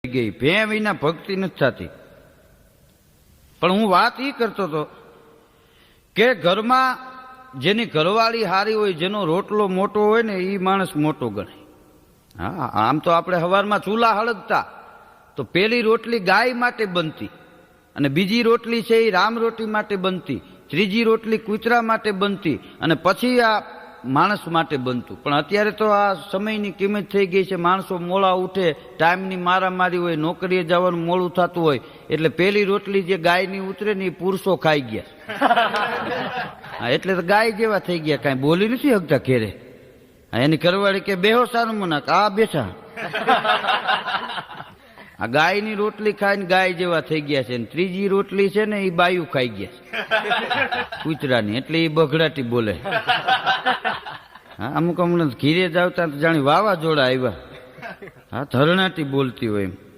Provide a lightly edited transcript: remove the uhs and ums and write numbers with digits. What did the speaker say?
ગઈ ભે વિના ભક્તિ નથી થતી. પણ હું વાત એ કરતો હતો કે ઘરમાં જેની ઘરવાળી હારી હોય, જેનો રોટલો મોટો હોય ને એ માણસ મોટો ગણાય. હા, આમ તો આપણે સવારમાં ચૂલા હળગતા તો પેલી રોટલી ગાય માટે બનતી, અને બીજી રોટલી છે એ રામ રોટી માટે બનતી, ત્રીજી રોટલી કૂતરા માટે બનતી, અને પછી આ માણસ માટે બનતું. પણ અત્યારે તો આ સમયની કિંમત થઈ ગઈ છે. માણસો મોડા ઉઠે, ટાઈમની મારામારી હોય, નોકરીએ જવાનું મોડું થતું હોય, એટલે પેલી રોટલી જે ગાયની ઉતરે ને એ પુરુષો ખાઈ ગયા. હા, એટલે તો ગાય જેવા થઈ ગયા, કાંઈ બોલી નથી શકતા ઘેરે. એની ઘરવાળી કે બેહો સારું મના, આ બેઠા. આ ગાયની રોટલી ખાઈને ગાય જેવા થઈ ગયા છે. ત્રીજી રોટલી છે ને એ બાયું ખાઈ ગયા છે કૂતરાની, એટલે એ બગડાટી બોલે. હા, અમુક હમણાં ઘીરે જ આવતા જાણે વાવાઝોડા આવ્યા. હા, ધરણાટી બોલતી હોય એમ.